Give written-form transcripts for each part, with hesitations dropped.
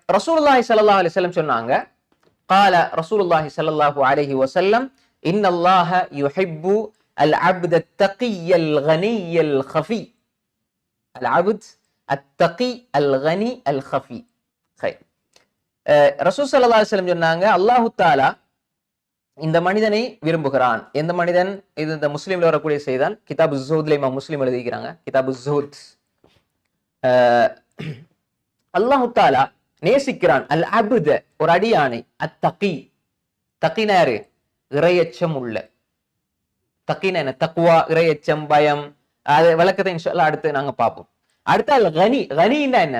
ரசூலுல்லாஹி ஸல்லல்லாஹு அலைஹி வஸல்லம் சொன்னாங்க, قال رسول الله صلى الله عليه وسلم إن الله يحب العبد التقي الغني الخفي. العبد التقي الغني الخفي. خير. ரசூல் ஸல்லல்லாஹு அலைஹி வஸல்லம் சொன்னாங்க, அல்லாஹ் தஆலா இந்த மனிதனை விரும்புகிறான். எந்த மனிதன்? இது இந்த முஸ்லிம்ல வரக்கூடிய செய்தான். கிதாபு ஸுஹூத்ல இமாம் முஸ்லிம் எழுதிக்கிறாங்க. கிதாபு ஸுஹூத். அல்லாஹ் தஆலா நேசிக்கிறான் அல் அப்த, ஒரு அடியானை, அத்தகி, தகினாரு இறையச்சம் உள்ள. தகினா என்ன? தக்வா, இறையச்சம், பயம். அது விளக்கத்தை இன்ஷாஅல்லாஹ் அடுத்து நாங்க பார்ப்போம். அடுத்து அல் கனி. கனின்னா என்ன?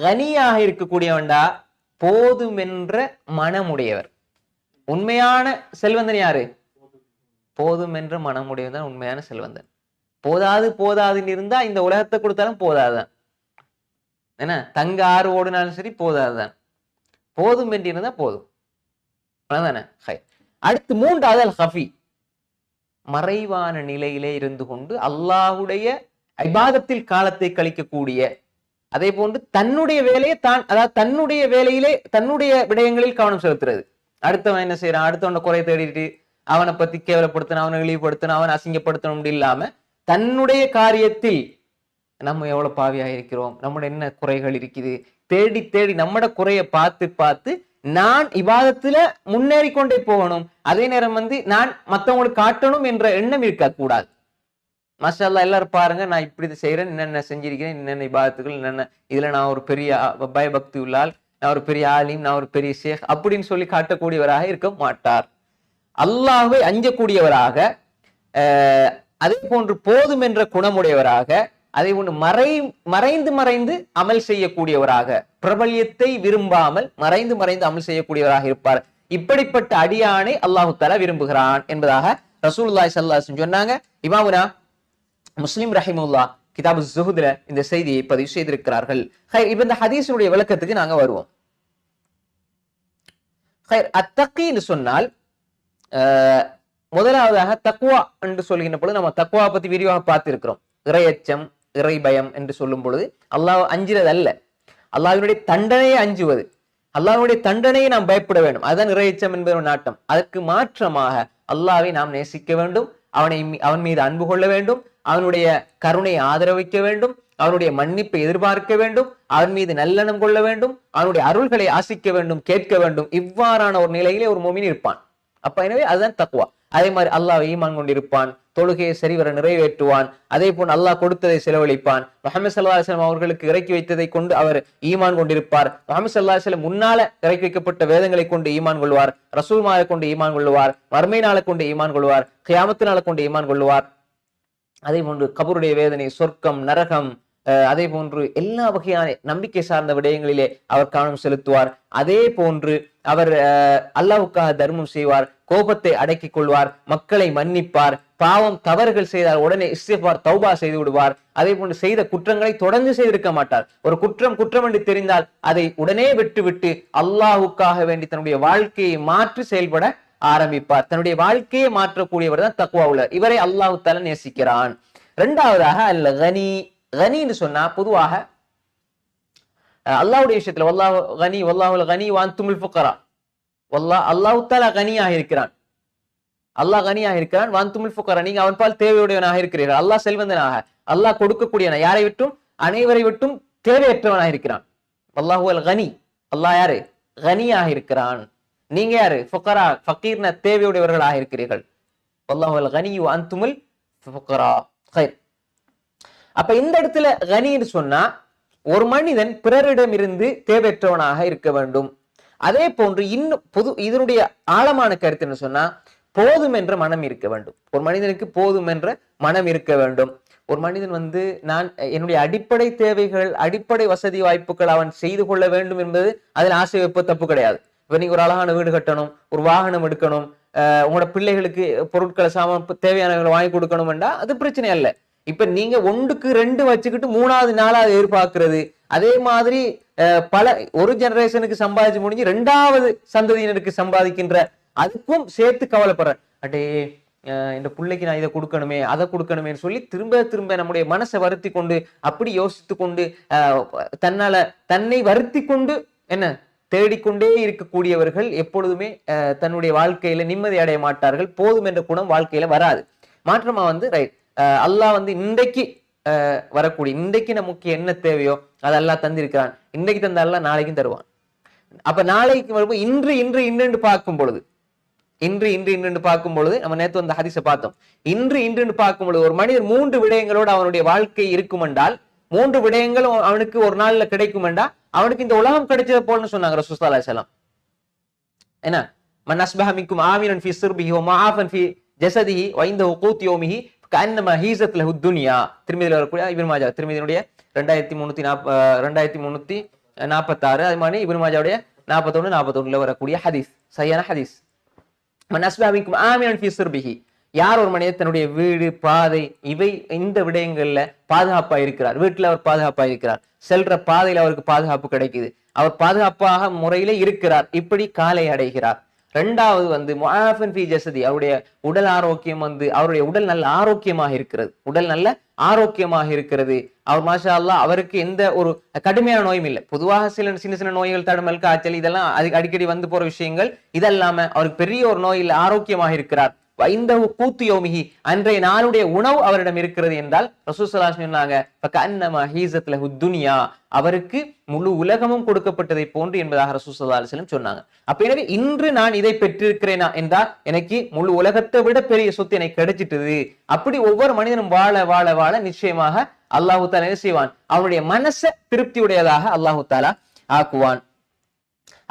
கனியாக இருக்கக்கூடியவன்டா போதுமென்ற மனமுடையவர். உண்மையான செல்வந்தன் யாரு? போதுமென்ற மனமுடையவன் தான் உண்மையான செல்வந்தன். போதாது போதாதுன்னு இருந்தா இந்த உலகத்தை கொடுத்தாலும் போதாதுதான். என்ன, தங்க ஆறு ஓடுனாலும் சரி போதாதுதான். போதும் என்று இருந்தா போதும். தானே? அடுத்து மூன்றாவது அல் ஹஃபி, மறைவான நிலையிலே இருந்து கொண்டு அல்லாஹுடைய இபாதத்தில் காலத்தை கழிக்கக்கூடிய, அதே போன்று தன்னுடைய வேலையை தான், அதாவது தன்னுடைய வேலையிலே தன்னுடைய விடயங்களில் கவனம் செலுத்துறது. அடுத்தவன் என்ன செய்யறான், அடுத்தவன குறை தேடிட்டு அவனை பத்தி கேவலப்படுத்தணும், அவனை இழிவுபடுத்தணும், அவனை அசிங்கப்படுத்தணும் இல்லாம தன்னுடைய காரியத்தில் நம்ம எவ்வளவு பாவியாக இருக்கிறோம், நம்மட என்ன குறைகள் இருக்குது, தேடி தேடி நம்மட குறைய பார்த்து பார்த்து நான் இபாதத்துல முன்னேறி கொண்டே போகணும். அதே நேரம் நான் மத்தவங்களுக்கு காட்டணும் என்ற எண்ணம் இருக்க கூடாது. மாஷா அல்லாஹ், எல்லாரும் பாருங்க, நான் இப்படி செய்யறேன், என்னென்ன செஞ்சிருக்கிறேன், என்னென்ன இபாதத்துகள், என்னென்ன இதுல நான் ஒரு பெரிய பயபக்தி உள்ளால், நான் ஒரு பெரிய ஆலிம், நான் ஒரு பெரிய ஷேக் அப்படின்னு சொல்லி காட்டக்கூடியவராக இருக்க மாட்டார். அல்லாஹ்வை அஞ்சக்கூடியவராக, அதே போன்று போதும் என்ற குணமுடையவராக, அதே போன்று மறைந்து மறைந்து அமல் செய்யக்கூடியவராக, பிரபல்யத்தை விரும்பாமல் மறைந்து மறைந்து அமல் செய்யக்கூடியவராக இருப்பார். இப்படிப்பட்ட அடியானை அல்லாஹு தஆலா விரும்புகிறான் என்பதாக ரசூலுல்லாஹி ஸல்லல்லாஹு அலைஹி வஸல்லம் சொன்னாங்க. இமாமுனா முஸ்லிம் ரஹிமஹுல்லாஹ் கிதாபு ஸுஹூத்ல இந்த செய்தியை பதிவு செய்திருக்கிறார்கள். இப்ப இந்த ஹதீஸுடைய விளக்கத்துக்கு நாங்க வருவோம். அத்தகீன்னு சொன்னால், முதலாவதாக தக்வா என்று சொல்கின்ற பொழுது நம்ம தக்வா பத்தி விரிவாக பார்த்திருக்கிறோம். இறையச்சம், இறை பயம் என்று சொல்லும் பொழுது அல்லாஹ் அஞ்சுறது அல்ல, அல்லாஹ்வுடைய தண்டனையை அஞ்சுவது. அல்லாஹ்வுடைய தண்டனையை நாம் பயப்பட வேண்டும், அதுதான் இறையச்சம் என்பது நாட்டம். அதற்கு மாற்றமாக அல்லாஹ்வை நாம் நேசிக்க வேண்டும், அவன் மீது அன்பு கொள்ள வேண்டும், அவனுடைய கருணையை ஆதரவிக்க வேண்டும், அவனுடைய மன்னிப்பை எதிர்பார்க்க வேண்டும், அவன் மீது நல்லெண்ணம் கொள்ள வேண்டும், அவனுடைய அருள்களை ஆசிக்க வேண்டும், கேட்க வேண்டும். இவ்வாறான ஒரு நிலையிலே ஒரு முஃமின் இருப்பான். அப்ப எனவே அதுதான் தக்வா. அதே மாதிரி அல்லாஹ் ஈமான் கொண்டிருப்பான், தொழுகையை சரிவர நிறைவேற்றுவான், அதே போன்று அல்லாஹ் கொடுத்ததை செலவழிப்பான். முஹம்மது ஸல்லல்லாஹு அலைஹி வஸல்லம் அவர்களுக்கு இறக்கி வைத்ததை கொண்டு அவர் ஈமான் கொண்டிருப்பார். முஹம்மது ஸல்லல்லாஹு அலைஹி வஸல்லம் முன்னால இறக்கி வைக்கப்பட்ட வேதங்களை கொண்டு ஈமான் கொள்வார், ரசூல்மாரை கொண்டு ஈமான் கொள்வார், மறுமை நாளை கொண்டு ஈமான் கொள்வார், கியாமத்து நாளை கொண்டு ஈமான் கொள்வார். அதே போன்று கபருடைய வேதனை, சொர்க்கம், நரகம், அதே போன்று எல்லா வகையான நம்பிக்கை சார்ந்த விடயங்களிலே அவர் கவனம் செலுத்துவார். அதே போன்று அவர் அல்லாஹ்வுக்காக தர்மம் செய்வார், கோபத்தை அடக்கிக் கொள்வார், மக்களை மன்னிப்பார், பாவம் தவறுகள் செய்தால் உடனே இஸ்திக்பார் தௌபா செய்து விடுவார். அதே போன்று செய்த குற்றங்களை தொடர்ந்து செய்திருக்க மாட்டார். ஒரு குற்றம் என்று தெரிந்தால் அதை உடனே விட்டுவிட்டு அல்லாஹ்வுக்காக வேண்டி தன்னுடைய வாழ்க்கையை மாற்றி செயல்பட ஆரம்பிப்பார். தன்னுடைய வாழ்க்கையை மாற்றக்கூடியவர் தான் தக்வா உள்ளவர். இவரை அல்லாஹ் தஆலா நேசிக்கிறான். இரண்டாவதாக அல் கனி. கனின்னு சொன்னா பொதுவாக அல்லாஹ்வுடைய விஷயத்துல வல்லாஹு கனி, வல்லாஹுல் கனி வ அன்துமுல் ஃபுகரா. அல்லாஹ் தஆலா கனியாக இருக்கிறான், அல்லாஹ் கனியாக இருக்கிறான். வ அன்துமுல் ஃபுகரா, நீங்க அவன் பால் தேவையுடையவனாக இருக்கிறீர்கள். அல்லாஹ் செல்வந்தனாக, அல்லாஹ் கொடுக்கக்கூடியவன், யாரை விட்டும் அனைவரை விட்டும் தேவையற்றவனாக இருக்கிறான். வல்லாஹுல் கனி, அல்லாஹ் யாரு? கனியாக இருக்கிறான். நீங்க யாரு? ஃபுகரா, ஃபகீர்ன தேவையுடையவர்களாக இருக்கிறீர்கள். வல்லாஹுல் கனி வ அன்துமுல் ஃபுகரா. கைர். அப்ப இந்த இடத்துல கனின்னு சொன்னா ஒரு மனிதன் பிறரிடம் இருந்து தேவையற்றவனாக இருக்க வேண்டும். அதே போன்று இன்னும் இதனுடைய ஆழமான கருத்து என்ன சொன்னா, போதும் என்ற மனம் இருக்க வேண்டும். ஒரு மனிதனுக்கு போதும் என்ற மனம் இருக்க வேண்டும். ஒரு மனிதன் நான் என்னுடைய அடிப்படை தேவைகள், அடிப்படை வசதி வாய்ப்புகள் அவன் செய்து கொள்ள வேண்டும் என்பது அதில் ஆசை வைப்ப தப்பு கிடையாது. இப்ப நீங்க ஒரு அழகான வீடு கட்டணும், ஒரு வாகனம் எடுக்கணும், உங்களோட பிள்ளைகளுக்கு பொருட்களை சாமான் தேவையானவங்களை வாங்கி கொடுக்கணும் என்றா அது பிரச்சனை அல்ல. இப்ப நீங்க 1க்கு 2 வச்சுக்கிட்டு 3வது 4வது எதிர்பார்க்கிறது, அதே மாதிரி பல ஒரு ஜெனரேஷனுக்கு சம்பாதிச்சு முடிஞ்சு 2வது சந்ததியினருக்கு சம்பாதிக்கின்ற, அதுக்கும் சேர்த்து கவலைப்படுற. அடே இந்த பிள்ளைக்கு நான் இதை கொடுக்கணுமே அதை கொடுக்கணுமேன்னு சொல்லி திரும்ப திரும்ப நம்முடைய மனசை வருத்தி கொண்டு அப்படி யோசித்து கொண்டு தன்னை வருத்தி கொண்டு என்ன தேடிக்கொண்டே இருக்கக்கூடியவர்கள் எப்பொழுதுமே தன்னுடைய வாழ்க்கையில நிம்மதி அடைய மாட்டார்கள். போதும் என்ற குணம் வாழ்க்கையில வராது. மாற்றமா ரைட் அல்லாஹ் இன்றைக்கு வரக்கூடிய இன்றைக்கு நமக்கு என்ன தேவையோ அது அல்லாஹ் தந்திருக்கிறான். இன்றைக்கு தந்த அல்லாஹ் நாளைக்கும் தருவான். அப்ப நாளைக்கு வரும்போது இன்று இன்று இன்று பார்க்கும் பொழுது பார்க்கும் பொழுது நம்ம நேற்று அந்த ஹதீஸை பார்த்தோம். இன்று பார்க்கும் பொழுது ஒரு மனிதர் 3 விடயங்களோடு அவனுடைய வாழ்க்கை இருக்கும் என்றால் 3 விடயங்களும் அவனுக்கு ஒரு நாள்ல கிடைக்கும் என்றா அவனுக்கு இந்த உலகம் கிடைச்சது போலன்னு சொன்னாங்க ரசூலுல்லாஹி ஸல்லல்லாஹு அலைஹி வஸல்லம். என்ன மன் அஸ்பஹ மின்கும் ஆமிரன் ஃபீ சிர்பிஹி வ மஆஃபன் ஃபீ ஜஸதிஹி வ இன்தஹு கூத் யௌமிஹி கஅன்னமா ஹீஸத் லஹு துன்யா. திருமதியில வரக்கூடிய இப்னு மாஜா திருமதியினுடைய 2346 அது மாதிரி இப்னு மாஜாவுடைய 41 வரக்கூடிய ஹதீஸ் சரியான ஹதீஸ். மன் அஸ்பஹ மின்கும் ஆமிரன் ஃபீ சிர்பிஹி யார் ஒரு மனிதர் தன்னுடைய வீடு பாதை இந்த விடயங்கள்ல பாதுகாப்பா இருக்கிறார், வீட்டுல அவர் பாதுகாப்பா இருக்கிறார், செல்ற பாதையில அவருக்கு பாதுகாப்பு கிடைக்குது, அவர் பாதுகாப்பாக முறையில இருக்கிறார், இப்படி காலை அடைகிறார். 2வது முஆஃபன் ஃபீ ஜஸதி அவருடைய உடல் ஆரோக்கியம் அவருடைய உடல் நல்ல ஆரோக்கியமாக இருக்கிறது, அவர் மாஷா அல்லாஹ் அவருக்கு எந்த ஒரு கடுமையான நோயும் இல்லை. பொதுவாக சில சின்ன சின்ன நோய்கள் தடுமல் காய்ச்சல் இதெல்லாம் அடிக்கடி போற விஷயங்கள், இதல்லாம அவருக்கு பெரிய ஒரு நோய் இல்லை, ஆரோக்கியமாக இருக்கிறார். வைந்தஹு கூத்து யௌமிஹி அன்றைய நாளுடைய உணவு அவரிடம் இருக்கிறது என்றால் ரசூல் ஸல்லல்லாஹு அலைஹி வஸல்லம் சொன்னாங்க ஃபகஅன்னமா ஹீஸத் லஹு துன்யா அவருக்கு முழு உலகமும் கொடுக்கப்பட்டதை போன்று என்பதாக ரசூல் ஸல்லல்லாஹு அலைஹி வஸல்லம் சொன்னாங்க. அப்ப எனவே இன்று நான் இதை பெற்றிருக்கிறேனா என்றால் எனக்கு முழு உலகத்தை விட பெரிய சொத்து எனக்கு கிடைச்சிட்டது. அப்படி ஒவ்வொரு மனிதனும் வாழ வாழ வாழ நிச்சயமாக அல்லாஹு தஆலா என்ன செய்வான், அவனுடைய மனசை திருப்தியுடையதாக அல்லாஹு தஆலா ஆக்குவான்.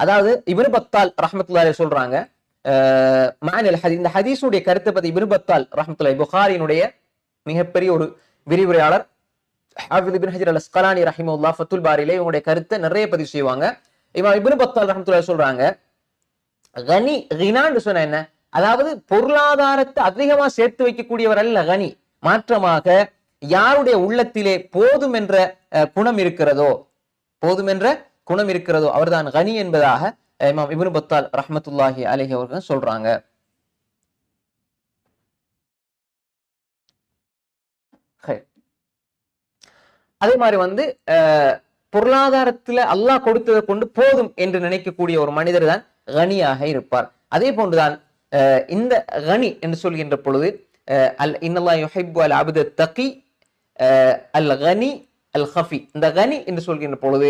அதாவது இப்னு பத்தால் ரஹ்மத்துல்லாஹி அலைஹி சொல்றாங்க இந்த ஹதீஸுடைய கருத்தை பத்தி இப்னு பத்தால் ரஹ்மத்துல்லாஹி புகாரியினுடைய மிகப்பெரிய ஒரு விரிவுரையாளர் ஹாஃபிஸ் இப்னு ஹஜர் அல் அஸ்கலானி ரஹிமஹுல்லாஹ் ஃபத்துல் பாரியிலே இவங்களுடைய கருத்தை நிறைய பதிவு செய்வாங்க. இமாம் இப்னு பத்தால் ரஹ்மத்துல்லாஹி சொல்றாங்க கனி கினான்னு சொன்ன என்ன, அதாவது பொருளாதாரத்தை அதிகமா சேர்த்து வைக்கக்கூடியவர் அல்ல கனி, மாற்றமாக யாருடைய உள்ளத்திலே போதும் என்ற குணம் இருக்கிறதோ அவர்தான் கனி என்பதாக இமாம் இப்னு பத்தால் ரஹ்மத்துல்லாஹி அலைஹி அவர்கள் சொல்றாங்க. அதே மாதிரி பொருளாதாரத்துல அல்லாஹ் கொடுத்ததை கொண்டு போதும் என்று நினைக்கக்கூடிய ஒரு மனிதர் தான் கனியாக இருப்பார். அதே போன்றுதான் இந்த கனி என்று சொல்கின்ற பொழுது இன்னல்லாஹ் யுஹிப்பு அல் அப்த தகி அல் கனி அல் ஹஃபி, இந்த கனி என்று சொல்கின்ற பொழுது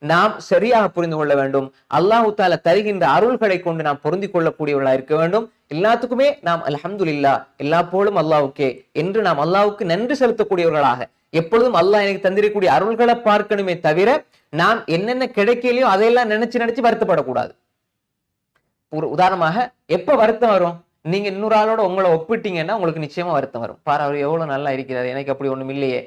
நாம் சரியாக புரிந்து கொள்ள வேண்டும். அல்லாஹு தஆலா தருகின்ற அருள்களை கொண்டு நாம் பொருந்திக் கொள்ளக்கூடியவர்களாக இருக்க வேண்டும். எல்லாத்துக்குமே நாம் அல்ஹம்துலில்லாஹ் எல்லா போலும் அல்லாஹ்வுக்கே என்று நாம் அல்லாஹ்வுக்கு நன்றி செலுத்தக்கூடியவர்களாக எப்பொழுதும் அல்லாஹ் எனக்கு தந்திருக்கக்கூடிய அருள்களை பார்க்கணுமே தவிர நாம் என்னென்ன கிடைக்கலையோ அதையெல்லாம் நினைச்சு வருத்தப்படக்கூடாது. உதாரணமாக எப்ப வருத்தம் வரும், நீங்க இன்னொரு ஆளோட உங்களை ஒப்பிட்டீங்கன்னா உங்களுக்கு நிச்சயமா வருத்தம் வரும். பாரு அவர் எவ்வளவு நல்லா இருக்கிறார், எனக்கு அப்படி ஒண்ணும் இல்லையே.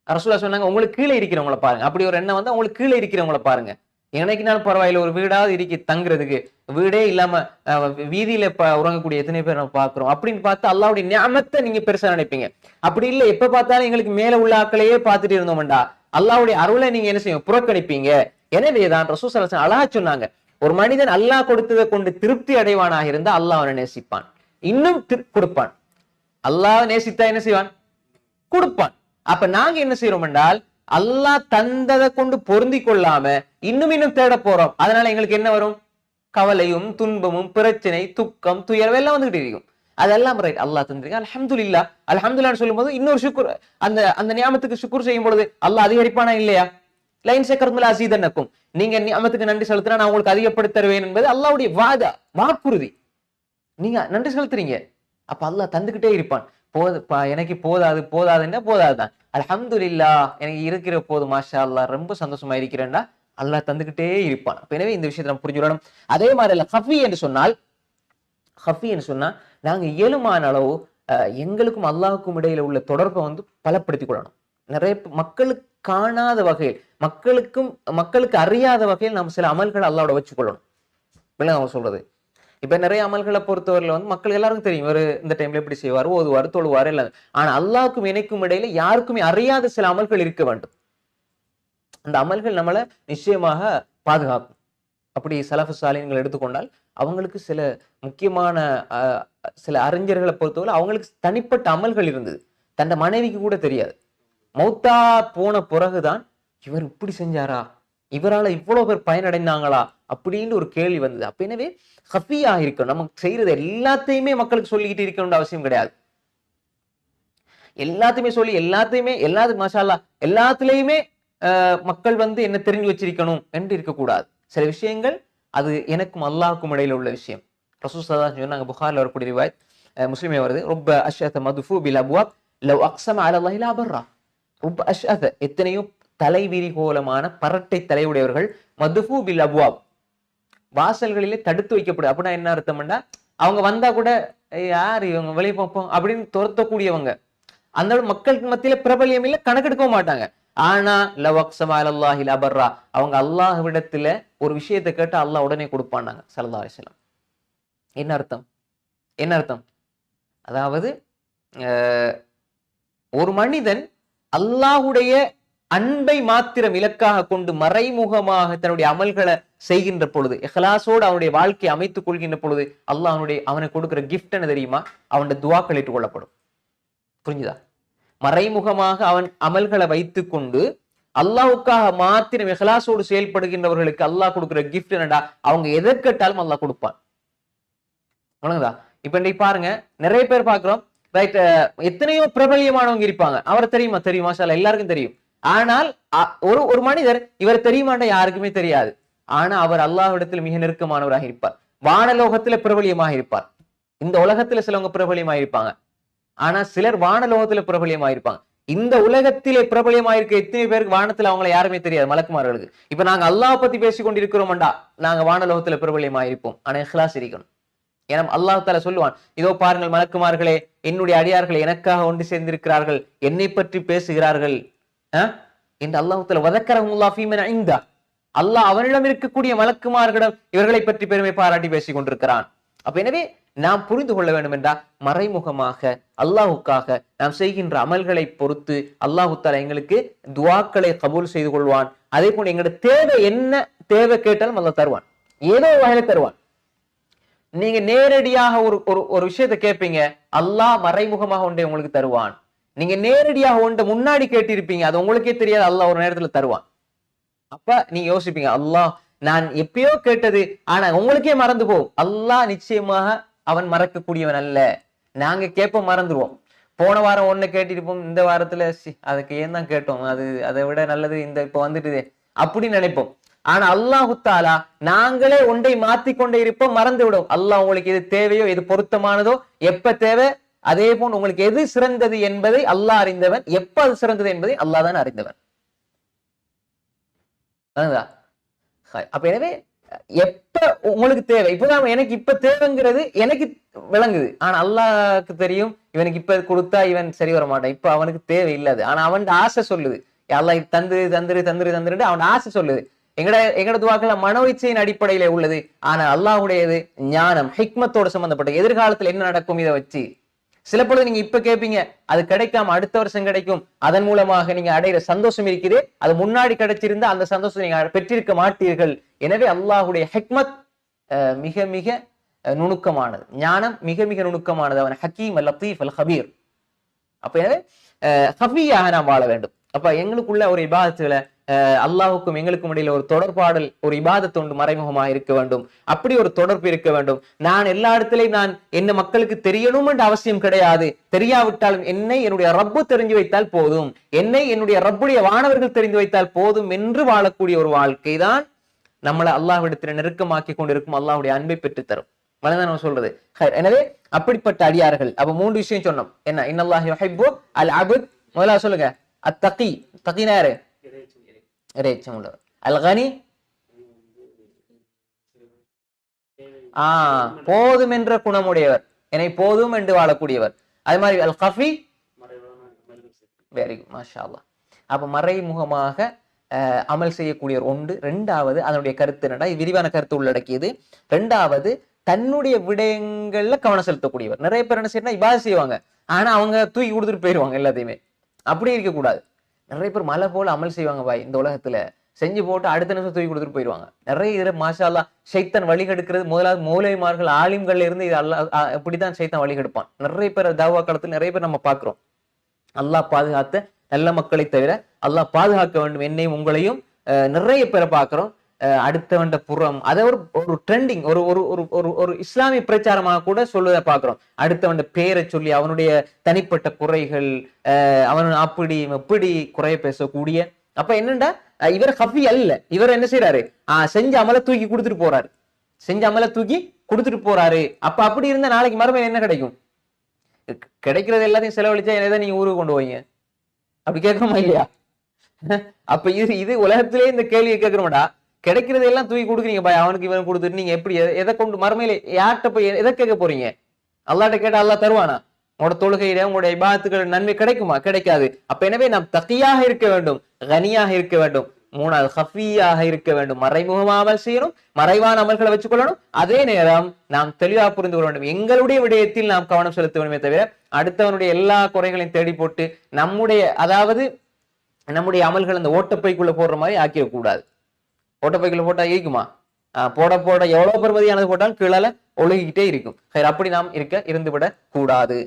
ரசூலுல்லாஹ் சொன்னாங்க உங்களுக்கு கீழே இருக்கிறவங்கள பாருங்க, அப்படி ஒரு எண்ணம் உங்களுக்கு கீழே இருக்கிறவங்கள பாருங்க. எனக்குனாலும் பரவாயில்ல ஒரு வீடாவது இருக்கு தங்குறதுக்கு, வீடே இல்லாம வீதியில உறங்கக்கூடிய எத்தனை பேர் நம்ம பாக்குறோம் அப்படின்னு பார்த்து அல்லாஹ்வுடைய நிஅமத்தை நீங்க பெருசா நினைப்பீங்க. அப்படி இல்லை எப்ப பார்த்தாலும் எங்களுக்கு மேல உள்ள ஆக்களையே பார்த்துட்டு இருந்தோம்டா அல்லாஹ்வுடைய அருளை நீங்க என்ன செய்யும் புறக்கணிப்பீங்க. எனவேதான் ரசூல் ஸல்லல்லாஹு அலைஹி வஸல்லம் அழகா சொன்னாங்க, ஒரு மனிதன் அல்லாஹ் கொடுத்ததை கொண்டு திருப்தி அடைவானாக இருந்தா அல்லாஹ் அவனை நேசிப்பான், இன்னும் கொடுப்பான். அல்லாஹ் நேசித்தா என்ன செய்வான், கொடுப்பான். அப்ப நாங்க என்ன செய்யறோம் என்றால் அல்லாஹ் தந்ததை கொண்டு பொருந்தி கொள்ளாம இன்னும் தேட போறோம். அதனால எங்களுக்கு என்ன வரும், கவலையும் துன்பமும் பிரச்சனை துக்கம் துயரம் எல்லாம் வந்துகிட்டு இருக்கும். அதெல்லாம் ரைட் அல்லாஹ் தந்திருக்க அல்ஹம்துலில்லாஹ் அல்ஹம்துலில்லாஹ்னு சொல்லும்போது இன்னொரு ஷுக்ர், அந்த நியாமத்துக்கு ஷுக்ர் செய்யும் பொழுது அல்லாஹ் அதிகரிப்பானா இல்லையா, லைன் சக்கரத்துல அசீதன்னக்கும், நீங்க நியாமத்துக்கு நன்றி செலுத்தினா நான் உங்களுக்கு அதிகப்படுத்தி தருவேன் என்பது அல்லாஹ்வுடைய வாக்குறுதி. நீங்க நன்றி செலுத்துறீங்க, அப்ப அல்லாஹ் தந்துகிட்டே இருப்பான். எனக்கு போதாதுன்னா போதாதுதான், அல்ஹம்துலில்லாஹ் எனக்கு இருக்கிற போது மாஷா அல்லாஹ் ரொம்ப சந்தோஷமா இருக்கிறேன்னா அல்லாஹ் தந்துகிட்டே இருப்பான். எனவே இந்த விஷயத்தை நம்ம புரிஞ்சுக்கணும். அதே மாதிரி ஹஃபி என்று சொன்னா நாங்க இயலுமான அளவு எங்களுக்கும் அல்லாஹுக்கும் இடையில உள்ள தொடர்பை பலப்படுத்திக் கொள்ளணும். நிறைய மக்களுக்கு காணாத வகையில் மக்களுக்கு அறியாத வகையில் நாம் சில அமல்களை அல்லாஹ்வோட வச்சுக்கொள்ளணும். அவங்க சொல்றது இப்ப நிறைய அமல்களை பொறுத்தவரையில மக்கள் எல்லாருக்கும் தெரியும், இவர் இந்த டைம்ல எப்படி செய்வார், ஓதுவார், தொழுவார் எல்லாம். ஆனா அல்லாஹ்வுக்கும் எனக்கும் இடையில யாருக்குமே அறியாத சில அமல்கள் இருக்க வேண்டும். அந்த அமல்கள் நம்மளை நிச்சயமாக பாதுகாக்கும். அப்படி சலஃபு சாலிஹ்கள் எடுத்துக்கொண்டால் அவங்களுக்கு சில முக்கியமான சில அறிஞர்களை பொறுத்தவரை அவங்களுக்கு தனிப்பட்ட அமல்கள் இருந்தது, தன் மனைவிக்கு கூட தெரியாது. மௌத்தா போன பிறகுதான் இவர் இப்படி செஞ்சாரா, இவரால இவ்வளவு பேர் பயனடைந்தாங்களா அப்படின்னு ஒரு கேள்வி வந்தது. அப்ப எனவே ஹஃபியா இருக்கணும். நமக்கு செய்யறது எல்லாத்தையுமே மக்களுக்கு சொல்லிக்கிட்டு இருக்கணும்னு அவசியம் கிடையாது. எல்லாத்தையுமே சொல்லி எல்லாத்துக்கும் மாஷா அல்லாஹ் எல்லாத்துலயுமே மக்கள் என்ன தெரிஞ்சு வச்சிருக்கணும் என்று இருக்கக்கூடாது. சில விஷயங்கள் அது எனக்கும் அல்லாஹ்வுக்கும் இடையில உள்ள விஷயம். ரசூல் ஸல்லல்லாஹு அலைஹி வஸல்லம் சொன்னாங்க, புகாரில் வரக்கூடிய ரிவாயத், முஸ்லிமே வருது, ருப்ப அஷ்அத மதுஃபு பில் அப்வாப் லவ் அக்ஸம அலா அல்லாஹி லா பர்ரா. ருப்ப அஷ்அத, எத்தனையோ தலைவிரிகோலமான பரட்டை தலையுடையவர்கள், மதுஃபு பில் அப்வாப், வாசல்களிலே தடுத்து வைக்கப்படும். அப்படின்னா என்ன அர்த்தம்னா, அவங்க வந்தா கூட யார் இவங்க வெளியே பார்ப்போம் அப்படின்னு துரத்தக்கூடியவங்க, அந்த மக்களுக்கு மத்தியில பிரபலியம் இல்ல, கணக்கெடுக்க மாட்டாங்க. ஆனா லவ் அக்ஸம அலா அல்லாஹி லா பர்ரா, அவங்க அல்லாஹ்விடத்துல ஒரு விஷயத்தை கேட்டா அல்லாஹ் உடனே கொடுப்பானாங்க ஸல்லல்லாஹு அலைஹி வஸல்லம். என்ன அர்த்தம்? அதாவது ஒரு மனிதன் அல்லாஹ்வுடைய அன்பை மாத்திரம் இலக்காக கொண்டு மறைமுகமாக தன்னுடைய அமல்களை செய்கின்ற பொழுது, இஹ்லாஸோடு அவனுடைய வாழ்க்கையை அமைத்துக் கொள்கின்ற பொழுது, அல்லாஹ் அவனுக்கு கொடுக்கிற கிஃப்ட் என்ன தெரியுமா? அவனுடைய துஆக்கள் ஏற்றுக்கொள்ளப்படும். புரிஞ்சுதா? மறைமுகமாக அவன் அமல்களை வைத்துக் கொண்டு அல்லாஹ்வுக்காக மாத்திரம் இஹ்லாஸோடு செயல்படுகின்றவர்களுக்கு அல்லாஹ் கொடுக்கிற கிஃப்ட் என்னடா, அவங்க எதை கேட்டாலும் அல்லாஹ் கொடுப்பான். இப்ப இன்னைக்கு பாருங்க, நிறைய பேர் பாக்குறோம், ரைட், எத்தனையோ பிரபலியமானவங்க இருப்பாங்க, அவர் தெரியுமா மாஷா அல்லாஹ் எல்லாருக்கும் தெரியும். ஆனால் ஒரு மனிதர் இவர் தெரியுமாண்டா யாருக்குமே தெரியாது. ஆனா அவர் அல்லாஹ்விடத்தில் மிக நெருக்கமானவராக இருப்பார். வானலோகத்துல பிரபலியமாக இருப்பார். இந்த உலகத்துல சிலவங்க பிரபலியமாக இருப்பாங்க, ஆனா சிலர் வானலோகத்துல பிரபலியமாக இருப்பாங்க. இந்த உலகத்திலே பிரபலியமாயிருக்க எத்தனை பேருக்கு வானத்துல அவங்களை யாருமே தெரியாது, மலக்குமார்களுக்கு. இப்ப நாங்க அல்லாஹ் பத்தி பேசிக் கொண்டிருக்கிறோம்டா, நாங்க வானலோகத்துல பிரபலியமாயிருப்போம். ஆனா இஹ்லாஸ் இருக்கணும். ஏன்னா அல்லாஹ் தஆலா சொல்லுவான், இதோ பாருங்கள் மலக்குமார்களே, என்னுடைய அடியார்கள் எனக்காக ஒன்று சேர்ந்திருக்கிறார்கள், என்னை பற்றி பேசுகிறார்கள் என்று அல்லாஹ் தஆலா வதக்கரஹுல்லாஹ் ஃபீமன் இன்தா, அல்லாஹ் அவனிடம் இருக்கக்கூடிய மலக்குமார்களிடம் இவர்களை பற்றி பெருமை பாராட்டி பேசிக் கொண்டிருக்கிறான். அப்ப எனவே நாம் புரிந்து கொள்ள வேண்டும் என்றால், மறைமுகமாக அல்லாஹ்வுக்காக நாம் செய்கின்ற அமல்களை பொறுத்து அல்லாஹ் தஆலா எங்களுக்கு துஆக்களை கபூல் செய்து கொள்வான். அதே போல எங்களுடைய தேவை என்ன தேவை கேட்டாலும் அல்லாஹ் தருவான், ஏதோ வகையில தருவான். நீங்க நேரடியாக ஒரு விஷயத்தை கேட்பீங்க, அல்லாஹ் மறைமுகமாக ஒன்றை உங்களுக்கு தருவான். நீங்க நேரடியாக ஒன்றை முன்னாடி கேட்டிருப்பீங்க, அது உங்களுக்கே தெரியாது, அல்லாஹ் ஒரு நேரத்துல தருவான். அப்ப நீங்க யோசிப்பீங்க, அல்லாஹ் நான் எப்பயோ கேட்டது, ஆனா உங்களுக்கே மறந்து போகும். அல்லாஹ் நிச்சயமாக அவன் மறக்கக்கூடியவன் அல்ல. நாங்க கேட்போம், மறந்துடுவோம். போன வாரம் ஒண்ணு கேட்டிருப்போம், இந்த வாரத்துல அதுக்கு ஏன் தான் கேட்டோம், அதை விட நல்லது இப்ப வந்துட்டுதே அப்படின்னு நினைப்போம். ஆனா அல்லாஹு தஆலா நாங்களே ஒன்றை மாத்திக்கொண்டே இருப்போம், மறந்து விடும். அல்லாஹ் உங்களுக்கு எது தேவையோ, எது பொருத்தமானதோ, எப்ப தேவை, அதே போல் உங்களுக்கு எது சிறந்தது என்பதை அல்லாஹ் அறிந்தவன். எப்ப அது சிறந்தது என்பதை அல்லாஹ் தான் அறிந்தவன். அப்ப எனவே எப்ப உங்களுக்கு தேவை, இப்பதான் எனக்கு இப்ப தேவைங்கிறது எனக்கு விளங்குது, ஆனா அல்லாஹ்க்கு தெரியும் இவனுக்கு இப்ப கொடுத்தா இவன் சரி வர மாட்டான், இப்ப அவனுக்கு தேவை இல்லாது. ஆனா அவன் ஆசை சொல்லுது, அல்லாஹ் தந்துரு அவன் ஆசை சொல்லுது. எங்கட துஆக்கள் மனோ இச்சையின் அடிப்படையில உள்ளது. ஆனா அல்லாஹ்வுடையது ஞானம், ஹிக்மத்தோட சம்பந்தப்பட்ட எதிர்காலத்துல என்ன நடக்கும் இதை வச்சு. சில பொழுது நீங்க இப்ப கேட்பீங்க, அது கிடைக்காம அடுத்த வருஷம் கிடைக்கும், அதன் மூலமாக நீங்க அடைகிற சந்தோஷம் இருக்குது, அது முன்னாடி கிடைச்சிருந்தா அந்த சந்தோஷம் நீங்க பெற்றிருக்க மாட்டீர்கள். எனவே அல்லாஹ்வுடைய ஹிக்மத் மிக மிக நுணுக்கமானது, ஞானம் மிக மிக நுணுக்கமானது. அவன் ஹக்கீம் அல் லத்தீஃப் அல் ஹபீர். அப்ப எனவே ஹஃபியாக நாம் வாழ வேண்டும். அப்ப எங்களுக்குள்ள ஒரு இபாதத்துல அல்லாஹுக்கும் எங்களுக்கும் இடையில ஒரு தொடர்பாடல், ஒரு இபாதத் ஒன்று மறைமுகமாக இருக்க வேண்டும். அப்படி ஒரு தொடர்பு இருக்க வேண்டும். நான் எல்லா இடத்திலையும் நான் என்ன மக்களுக்கு தெரியணும் என்ற அவசியம் கிடையாது. தெரியாவிட்டாலும் என்னை என்னுடைய ரப்பு தெரிஞ்சு வைத்தால் போதும், என்னை என்னுடைய ரப்புடைய வானவர்கள் தெரிந்து வைத்தால் போதும் என்று வாழக்கூடிய ஒரு வாழ்க்கை தான் நம்மளை அல்லாஹ்விடத்தில் நெருக்கமாக்கி கொண்டிருக்கும், அல்லாஹ்வுடைய அன்பை பெற்றுத்தரும். நம்ம சொல்றது. எனவே அப்படிப்பட்ட அடியார்கள். அப்ப 3 விஷயம் சொன்னோம். என்ன? இன்னல்லாஹு யுஹிப்பு அல் அப்த். முதல்ல சொல்லுங்க, அத்தகி. தகினா யாரு? இறைச்சம் உள்ளவர். அல் கனி, போதும் என்ற குணமுடையவர், என்னை போதும் என்று வாழக்கூடியவர். அதே மாதிரி அல் கஃபி, வெரி குட், மாஷா அல்லாஹ். அப்ப மறைமுகமாக அமல் செய்யக்கூடியவர் ஒன்று. 2வது அதனுடைய கருத்து என்னடா, விரிவான கருத்து உள்ளடக்கியது. 2வது தன்னுடைய விடயங்கள்ல கவனம் செலுத்தக்கூடியவர். நிறைய பேர் என்ன செய்யணும், இபாதத் செய்வாங்க, ஆனா அவங்க தூக்கி கொடுத்துட்டு போயிடுவாங்க எல்லாத்தையுமே. அப்படி இருக்கக்கூடாது. நிறைய பேர் மலை போல அமல் செய்வாங்க பாய் இந்த உலகத்துல, செஞ்சு போட்டு அடுத்த நிமிஷம் தூக்கி கொடுத்துட்டு போயிடுவாங்க. நிறைய இதுல மாஷா அல்லாஹ் ஷைத்தான் வழிகெடுக்கிறது முதலாவது மௌலவிமார்கள் ஆலிம்கள்ல இருந்து இது அல்லாஹ் இப்படித்தான் ஷைத்தான் வழிகெடுப்பான். நிறைய பேர் தாவா காலத்துல நிறைய பேர் நம்ம பாக்குறோம். அல்லாஹ் பாதுகாத்த நல்ல மக்களை தவிர அல்லாஹ் பாதுகாக்க வேண்டும் என்னையும் உங்களையும் நிறைய பேரை பார்க்கிறோம். அடுத்தவண்ட புறம் அதை ஒரு ட்ரெண்டிங் ஒரு ஒரு ஒரு ஒரு ஒரு இஸ்லாமிய பிரச்சாரமாக கூட சொல்லுவதை பார்க்கிறோம். அடுத்தவண்ட பேரை சொல்லி அவனுடைய தனிப்பட்ட குறைகள் அவன் அப்படி எப்படி குறைய பேசக்கூடிய. அப்ப என்னண்டா இவர் ஹஃபி அல்ல, இவர் என்ன செய்யறாரு செஞ்ச அமலை தூக்கி கொடுத்துட்டு போறாரு, செஞ்ச அமலை தூக்கி கொடுத்துட்டு போறாரு. அப்ப அப்படி இருந்தா நாளைக்கு மறுமையில் என்ன கிடைக்கும்? கிடைக்கிறது எல்லாத்தையும் செலவழிச்சா எதை நீங்க ஊருக்கு கொண்டு போவீங்க? அப்படி கேட்கணுமா இல்லையா? அப்ப இது உலகத்திலே இந்த கேள்வியை கேட்கிறோம்டா. கிடைக்கிறது எல்லாம் தூக்கி கொடுக்குறீங்க பாய், அவனுக்கு இவன் கொடுத்துட்டு நீங்க எப்படி எதை கொண்டு மறுமையில யார்கிட்ட போய் எதை கேட்க போறீங்க? அல்லாட்ட கேட்டா அல்லாஹ் தருவானா? உங்களோட தொழுகையில உங்களுடைய இபாதத்துகள் நன்மை கிடைக்குமா? கிடைக்காது. அப்ப எனவே நாம் தக்கியாக இருக்க வேண்டும், கனியாக இருக்க வேண்டும். மூணாவது ஹஃபியாக இருக்க வேண்டும், மறைமுகமாக அமல் செய்யணும், மறைவான அமல்களை வச்சுக்கொள்ளணும். அதே நேரம் நாம் தெளிவாக புரிந்து கொள்ள வேண்டும், எங்களுடைய விடயத்தில் நாம் கவனம் செலுத்த வேண்டுமே தவிர அடுத்தவனுடைய எல்லா குறைகளையும் தேடி போட்டு நம்முடைய அமல்கள் அந்த ஓட்டப்பைக்குள்ள போடுற மாதிரி ஆக்கிடக்கூடாது. ஓட்டப்பைக்குள்ள போட்டா இருக்குமா? போட எவ்வளவு பெருமதியானது போட்டாலும் கீழால ஒழுகிக்கிட்டே இருக்கும். அப்படி நாம் இருந்துவிடக் கூடாது.